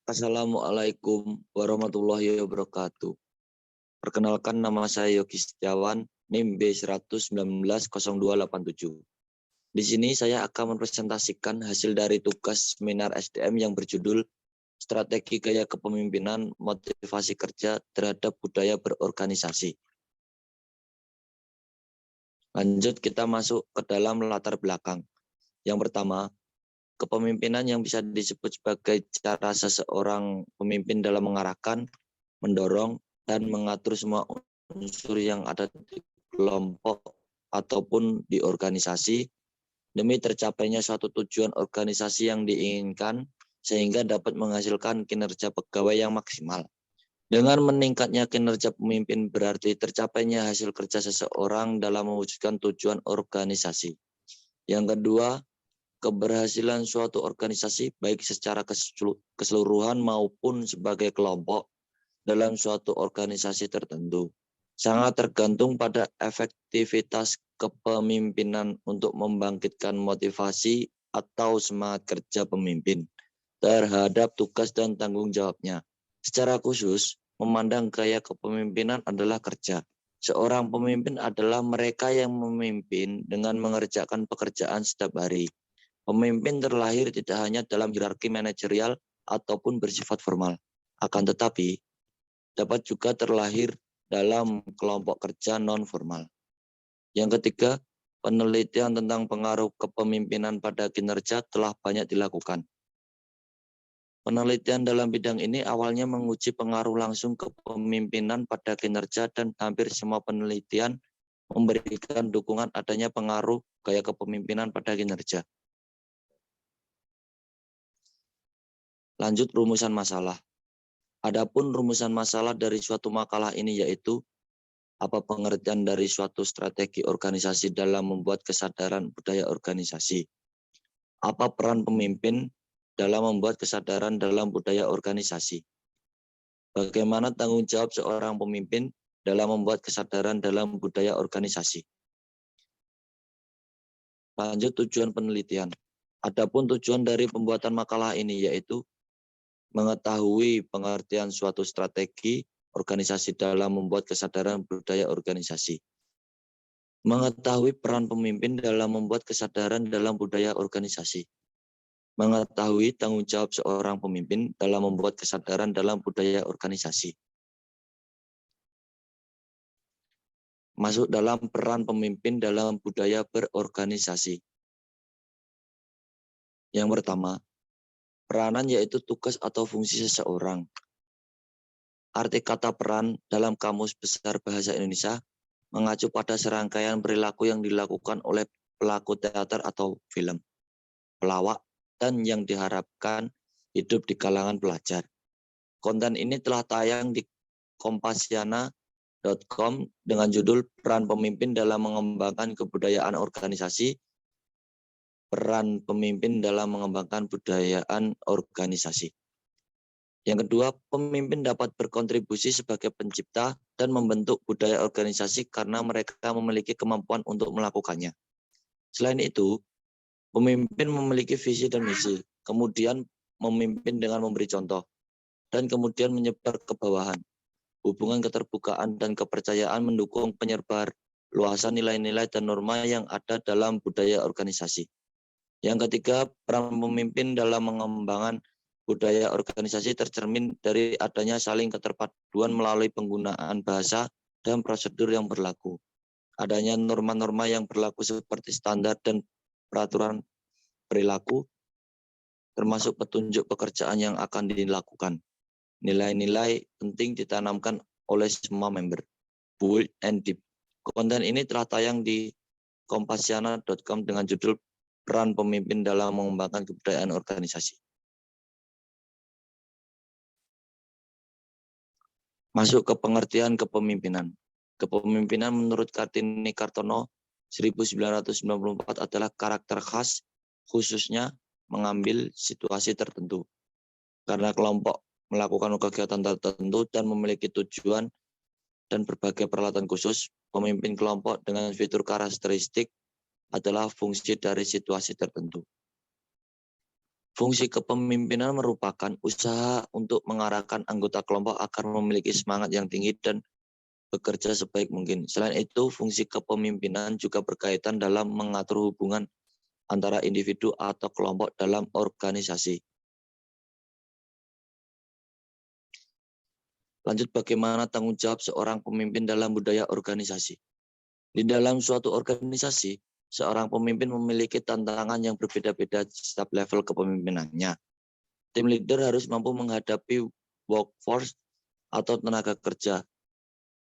Assalamualaikum warahmatullahi wabarakatuh. Perkenalkan, nama saya Yogi Setiawan, NIM B1190287. Di sini saya akan mempresentasikan hasil dari tugas seminar SDM yang berjudul Strategi Gaya Kepemimpinan Motivasi Kerja Terhadap Budaya Berorganisasi. Lanjut, kita masuk ke dalam latar belakang. Yang pertama, kepemimpinan yang bisa disebut sebagai cara seseorang pemimpin dalam mengarahkan, mendorong, dan mengatur semua unsur yang ada di kelompok ataupun di organisasi demi tercapainya suatu tujuan organisasi yang diinginkan sehingga dapat menghasilkan kinerja pegawai yang maksimal. Dengan meningkatnya kinerja pemimpin berarti tercapainya hasil kerja seseorang dalam mewujudkan tujuan organisasi. Yang kedua, keberhasilan suatu organisasi baik secara keseluruhan maupun sebagai kelompok dalam suatu organisasi tertentu sangat tergantung pada efektivitas kepemimpinan untuk membangkitkan motivasi atau semangat kerja pemimpin terhadap tugas dan tanggung jawabnya. Secara khusus, memandang gaya kepemimpinan adalah kerja. Seorang pemimpin adalah mereka yang memimpin dengan mengerjakan pekerjaan setiap hari. Pemimpin terlahir tidak hanya dalam hierarki manajerial ataupun bersifat formal, akan tetapi dapat juga terlahir dalam kelompok kerja non-formal. Yang ketiga, penelitian tentang pengaruh kepemimpinan pada kinerja telah banyak dilakukan. Penelitian dalam bidang ini awalnya menguji pengaruh langsung kepemimpinan pada kinerja dan hampir semua penelitian memberikan dukungan adanya pengaruh gaya kepemimpinan pada kinerja. Lanjut, rumusan masalah. Adapun rumusan masalah dari suatu makalah ini yaitu apa pengertian dari suatu strategi organisasi dalam membuat kesadaran budaya organisasi. Apa peran pemimpin dalam membuat kesadaran dalam budaya organisasi. Bagaimana tanggung jawab seorang pemimpin dalam membuat kesadaran dalam budaya organisasi. Lanjut, tujuan penelitian. Adapun tujuan dari pembuatan makalah ini yaitu mengetahui pengertian suatu strategi organisasi dalam membuat kesadaran budaya organisasi. Mengetahui peran pemimpin dalam membuat kesadaran dalam budaya organisasi. Mengetahui tanggung jawab seorang pemimpin dalam membuat kesadaran dalam budaya organisasi. Masuk dalam peran pemimpin dalam budaya berorganisasi. Yang pertama, peranan yaitu tugas atau fungsi seseorang. Arti kata peran dalam Kamus Besar Bahasa Indonesia mengacu pada serangkaian perilaku yang dilakukan oleh pelaku teater atau film, pelawak, dan yang diharapkan hidup di kalangan pelajar. Konten ini telah tayang di kompasiana.com dengan judul Peran Pemimpin dalam Mengembangkan Kebudayaan Organisasi. Peran pemimpin dalam mengembangkan budayaan organisasi. Yang kedua, pemimpin dapat berkontribusi sebagai pencipta dan membentuk budaya organisasi karena mereka memiliki kemampuan untuk melakukannya. Selain itu, pemimpin memiliki visi dan misi, kemudian memimpin dengan memberi contoh, dan kemudian menyebar ke bawahan. Hubungan keterbukaan dan kepercayaan mendukung penyebar luasan nilai-nilai dan norma yang ada dalam budaya organisasi. Yang ketiga, peran pemimpin dalam mengembangkan budaya organisasi tercermin dari adanya saling keterpaduan melalui penggunaan bahasa dan prosedur yang berlaku. Adanya norma-norma yang berlaku seperti standar dan peraturan perilaku, termasuk petunjuk pekerjaan yang akan dilakukan. Nilai-nilai penting ditanamkan oleh semua member. Bold and deep. Konten ini telah tayang di kompasiana.com dengan judul Peran Pemimpin dalam Mengembangkan Kebudayaan Organisasi. Masuk ke pengertian kepemimpinan. Kepemimpinan menurut Kartini Kartono 1994 adalah karakter khas, khususnya mengambil situasi tertentu. Karena kelompok melakukan kegiatan tertentu dan memiliki tujuan dan berbagai peralatan khusus, pemimpin kelompok dengan fitur karakteristik adalah fungsi dari situasi tertentu. Fungsi kepemimpinan merupakan usaha untuk mengarahkan anggota kelompok agar memiliki semangat yang tinggi dan bekerja sebaik mungkin. Selain itu, fungsi kepemimpinan juga berkaitan dalam mengatur hubungan antara individu atau kelompok dalam organisasi. Lanjut, bagaimana tanggung jawab seorang pemimpin dalam budaya organisasi. Di dalam suatu organisasi, seorang pemimpin memiliki tantangan yang berbeda-beda setiap level kepemimpinannya. Tim leader harus mampu menghadapi workforce atau tenaga kerja.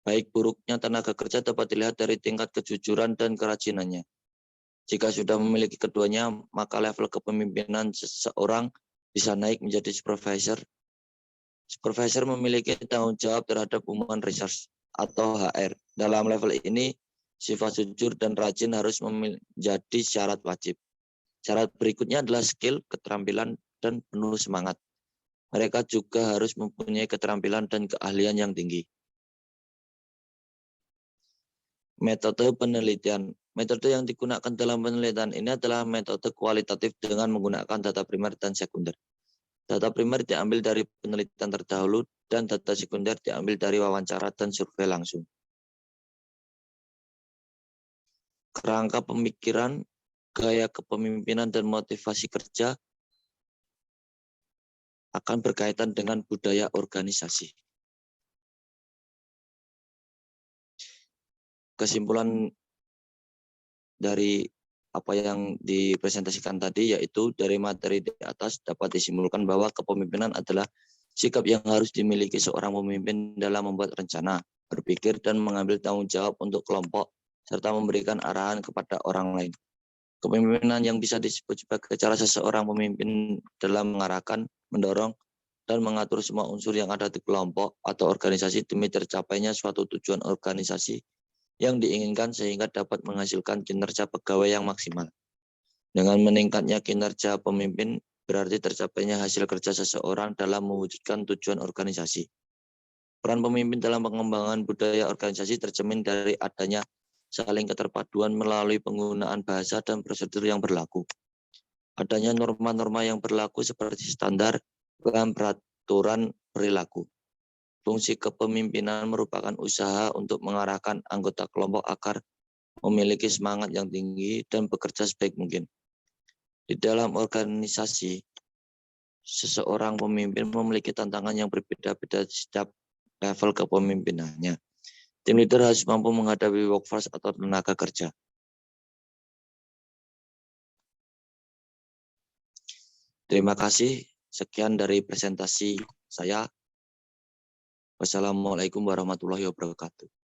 Baik buruknya tenaga kerja dapat dilihat dari tingkat kejujuran dan kerajinannya. Jika sudah memiliki keduanya, maka level kepemimpinan seseorang bisa naik menjadi supervisor. Supervisor memiliki tanggung jawab terhadap human resource atau HR. Dalam level ini, sifat jujur dan rajin harus menjadi syarat wajib. Syarat berikutnya adalah skill, keterampilan, dan penuh semangat. Mereka juga harus mempunyai keterampilan dan keahlian yang tinggi. Metode penelitian. Metode yang digunakan dalam penelitian ini adalah metode kualitatif dengan menggunakan data primer dan sekunder. Data primer diambil dari penelitian terdahulu dan data sekunder diambil dari wawancara dan survei langsung. Kerangka pemikiran, gaya kepemimpinan, dan motivasi kerja akan berkaitan dengan budaya organisasi. Kesimpulan dari apa yang dipresentasikan tadi, yaitu dari materi di atas dapat disimpulkan bahwa kepemimpinan adalah sikap yang harus dimiliki seorang pemimpin dalam membuat rencana, berpikir, dan mengambil tanggung jawab untuk kelompok, serta memberikan arahan kepada orang lain. Kepemimpinan yang bisa disebut sebagai cara seseorang pemimpin dalam mengarahkan, mendorong, dan mengatur semua unsur yang ada di kelompok atau organisasi demi tercapainya suatu tujuan organisasi yang diinginkan sehingga dapat menghasilkan kinerja pegawai yang maksimal. Dengan meningkatnya kinerja pemimpin, berarti tercapainya hasil kerja seseorang dalam mewujudkan tujuan organisasi. Peran pemimpin dalam pengembangan budaya organisasi tercermin dari adanya saling keterpaduan melalui penggunaan bahasa dan prosedur yang berlaku. Adanya norma-norma yang berlaku seperti standar dan peraturan perilaku. Fungsi kepemimpinan merupakan usaha untuk mengarahkan anggota kelompok agar memiliki semangat yang tinggi dan bekerja sebaik mungkin. Di dalam organisasi, seseorang pemimpin memiliki tantangan yang berbeda-beda di setiap level kepemimpinannya. Tim leader harus mampu menghadapi workforce atau tenaga kerja. Terima kasih. Sekian dari presentasi saya. Wassalamualaikum warahmatullahi wabarakatuh.